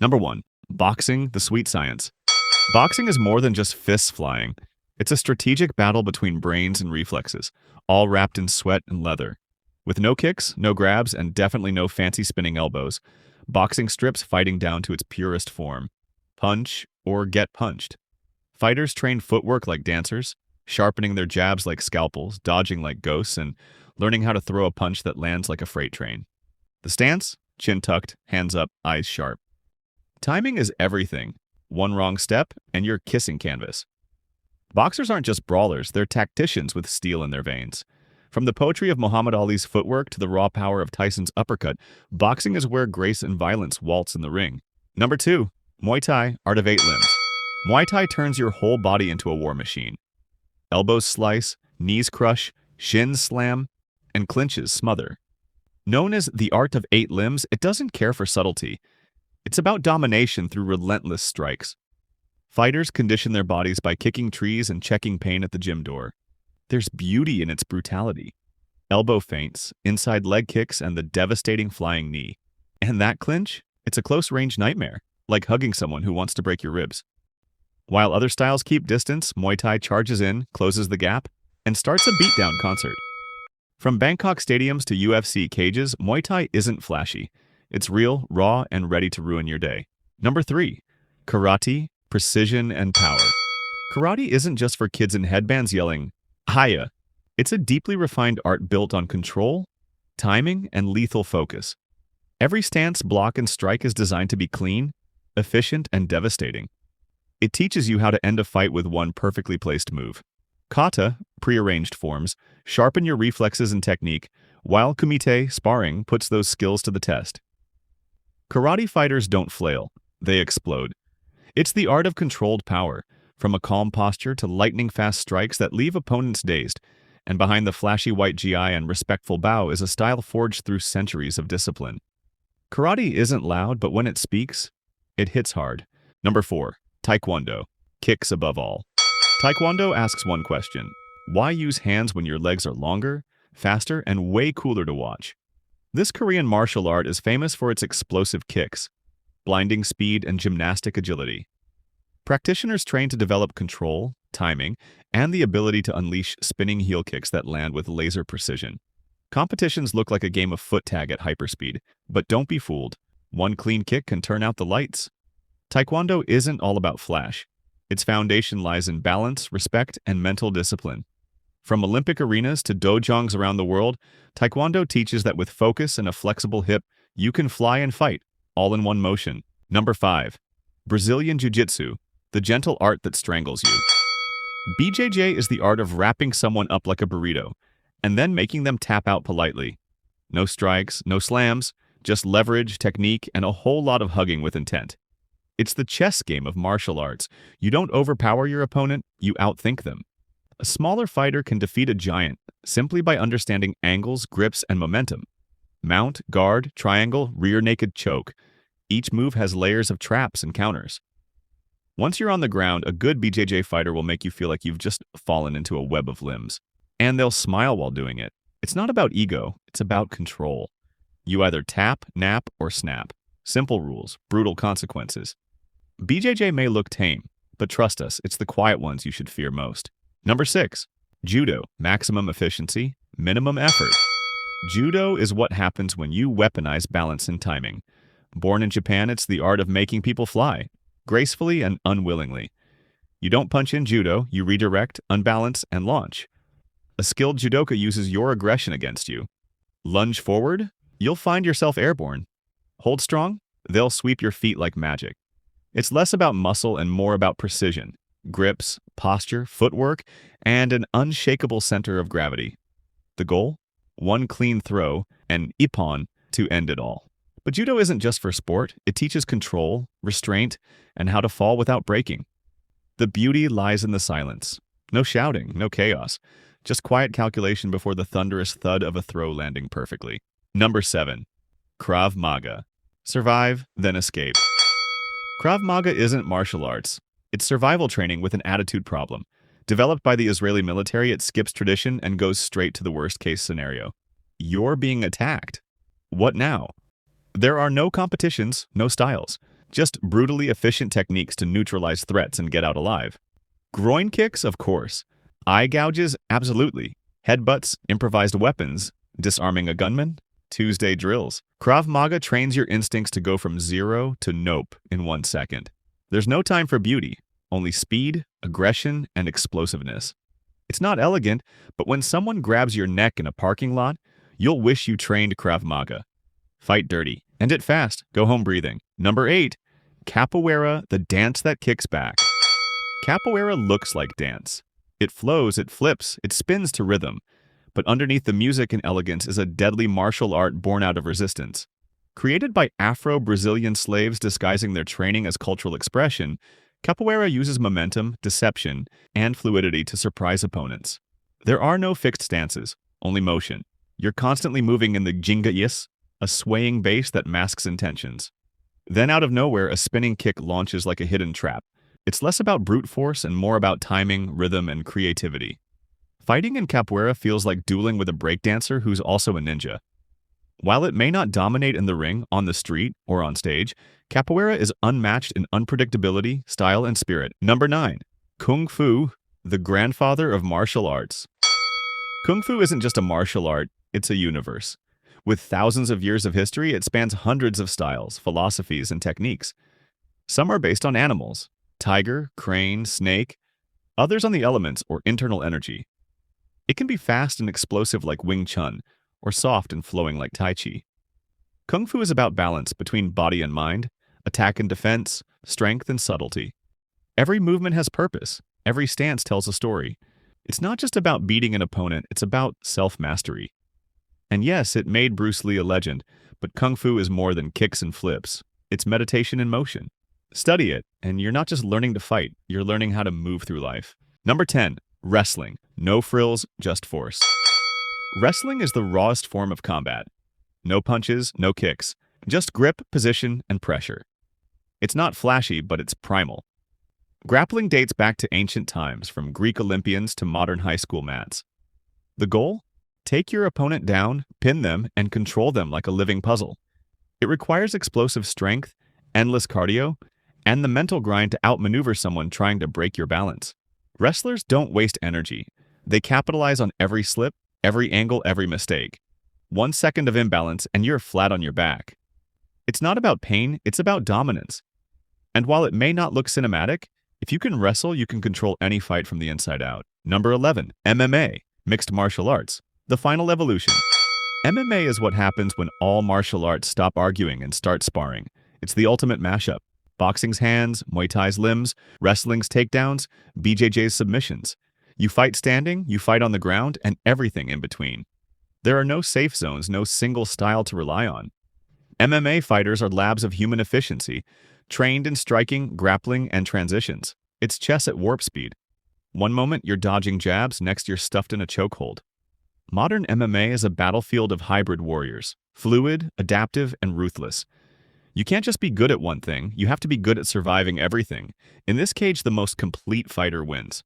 Number 1. Boxing, the sweet science. Boxing is more than just fists flying. It's a strategic battle between brains and reflexes, all wrapped in sweat and leather. With no kicks, no grabs, and definitely no fancy spinning elbows, boxing strips fighting down to its purest form. Punch or get punched. Fighters train footwork like dancers, sharpening their jabs like scalpels, dodging like ghosts, and learning how to throw a punch that lands like a freight train. The stance? Chin tucked, hands up, eyes sharp. Timing is everything. One wrong step, and you're kissing canvas. Boxers aren't just brawlers, they're tacticians with steel in their veins. From the poetry of Muhammad Ali's footwork to the raw power of Tyson's uppercut, boxing is where grace and violence waltz in the ring. Number 2. Muay Thai, art of 8 limbs. Muay Thai turns your whole body into a war machine. Elbows slice, knees crush, shins slam, and clinches smother. Known as the art of 8 limbs, it doesn't care for subtlety. It's about domination through relentless strikes. Fighters condition their bodies by kicking trees and checking pain at the gym door. There's beauty in its brutality. Elbow feints, inside leg kicks, and the devastating flying knee. And that clinch? It's a close-range nightmare, like hugging someone who wants to break your ribs. While other styles keep distance, Muay Thai charges in, closes the gap, and starts a beatdown concert. From Bangkok stadiums to UFC cages, Muay Thai isn't flashy. It's real, raw, and ready to ruin your day. Number 3. Karate, precision, and power. Karate isn't just for kids in headbands yelling, "Hiya!" It's a deeply refined art built on control, timing, and lethal focus. Every stance, block, and strike is designed to be clean, efficient, and devastating. It teaches you how to end a fight with one perfectly placed move. Kata, prearranged forms, sharpen your reflexes and technique, while kumite, sparring, puts those skills to the test. Karate fighters don't flail, they explode. It's the art of controlled power, from a calm posture to lightning-fast strikes that leave opponents dazed, and behind the flashy white GI and respectful bow is a style forged through centuries of discipline. Karate isn't loud, but when it speaks, it hits hard. Number 4. Taekwondo, kicks above all. Taekwondo asks one question: why use hands when your legs are longer, faster, and way cooler to watch? This Korean martial art is famous for its explosive kicks, blinding speed, and gymnastic agility. Practitioners train to develop control, timing, and the ability to unleash spinning heel kicks that land with laser precision. Competitions look like a game of foot tag at hyperspeed, but don't be fooled. One clean kick can turn out the lights. Taekwondo isn't all about flash. Its foundation lies in balance, respect, and mental discipline. From Olympic arenas to dojongs around the world, Taekwondo teaches that with focus and a flexible hip, you can fly and fight, all in one motion. Number 5. Brazilian Jiu-Jitsu, the gentle art that strangles you. BJJ is the art of wrapping someone up like a burrito, and then making them tap out politely. No strikes, no slams, just leverage, technique, and a whole lot of hugging with intent. It's the chess game of martial arts. You don't overpower your opponent, you outthink them. A smaller fighter can defeat a giant simply by understanding angles, grips, and momentum. Mount, guard, triangle, rear naked choke. Each move has layers of traps and counters. Once you're on the ground, a good BJJ fighter will make you feel like you've just fallen into a web of limbs. And they'll smile while doing it. It's not about ego, it's about control. You either tap, nap, or snap. Simple rules, brutal consequences. BJJ may look tame, but trust us, it's the quiet ones you should fear most. Number 6. Judo, maximum efficiency, minimum effort. Judo is what happens when you weaponize balance and timing. Born in Japan, it's the art of making people fly, gracefully and unwillingly. You don't punch in judo, you redirect, unbalance, and launch. A skilled judoka uses your aggression against you. Lunge forward, you'll find yourself airborne. Hold strong, they'll sweep your feet like magic. It's less about muscle and more about precision, grips, posture, footwork, and an unshakable center of gravity. The goal? One clean throw, and ippon, to end it all. But judo isn't just for sport, it teaches control, restraint, and how to fall without breaking. The beauty lies in the silence. No shouting, no chaos. Just quiet calculation before the thunderous thud of a throw landing perfectly. Number 7. Krav Maga. Survive, then escape. Krav Maga isn't martial arts. It's survival training with an attitude problem. Developed by the Israeli military, it skips tradition and goes straight to the worst-case scenario. You're being attacked. What now? There are no competitions, no styles. Just brutally efficient techniques to neutralize threats and get out alive. Groin kicks, of course. Eye gouges, absolutely. Headbutts, improvised weapons, disarming a gunman, Tuesday drills. Krav Maga trains your instincts to go from 0 to nope in 1 second. There's no time for beauty, only speed, aggression, and explosiveness. It's not elegant, but when someone grabs your neck in a parking lot, you'll wish you trained Krav Maga. Fight dirty. End it fast. Go home breathing. Number 8. Capoeira, the dance that kicks back. Capoeira looks like dance. It flows, it flips, it spins to rhythm. But underneath the music and elegance is a deadly martial art born out of resistance. Created by Afro-Brazilian slaves disguising their training as cultural expression, Capoeira uses momentum, deception, and fluidity to surprise opponents. There are no fixed stances, only motion. You're constantly moving in the junkie, a swaying base that masks intentions. Then out of nowhere, a spinning kick launches like a hidden trap. It's less about brute force and more about timing, rhythm, and creativity. Fighting in capoeira feels like dueling with a breakdancer who's also a ninja. While it may not dominate in the ring, on the street, or on stage, capoeira is unmatched in unpredictability, style, and spirit. Number 9. Kung Fu, the grandfather of martial arts. Kung Fu isn't just a martial art, it's a universe. With thousands of years of history, it spans hundreds of styles, philosophies, and techniques. Some are based on animals, tiger, crane, snake, others on the elements or internal energy. It can be fast and explosive like Wing Chun, or soft and flowing like Tai Chi. Kung Fu is about balance between body and mind, attack and defense, strength and subtlety. Every movement has purpose, every stance tells a story. It's not just about beating an opponent, it's about self-mastery. And yes, it made Bruce Lee a legend, but Kung Fu is more than kicks and flips. It's meditation in motion. Study it, and you're not just learning to fight, you're learning how to move through life. Number 10. Wrestling. No frills, just force. Wrestling is the rawest form of combat. No punches, no kicks. Just grip, position, and pressure. It's not flashy, but it's primal. Grappling dates back to ancient times, from Greek Olympians to modern high school mats. The goal? Take your opponent down, pin them, and control them like a living puzzle. It requires explosive strength, endless cardio, and the mental grind to outmaneuver someone trying to break your balance. Wrestlers don't waste energy. They capitalize on every slip, every angle, every mistake. 1 second of imbalance and you're flat on your back. It's not about pain, it's about dominance. And while it may not look cinematic, if you can wrestle, you can control any fight from the inside out. Number 11. MMA, mixed martial arts. The final evolution. MMA is what happens when all martial arts stop arguing and start sparring. It's the ultimate mashup. Boxing's hands, Muay Thai's limbs, wrestling's takedowns, BJJ's submissions. You fight standing, you fight on the ground, and everything in between. There are no safe zones, no single style to rely on. MMA fighters are labs of human efficiency, trained in striking, grappling, and transitions. It's chess at warp speed. One moment you're dodging jabs, next you're stuffed in a chokehold. Modern MMA is a battlefield of hybrid warriors, fluid, adaptive, and ruthless. You can't just be good at one thing, you have to be good at surviving everything. In this cage, the most complete fighter wins.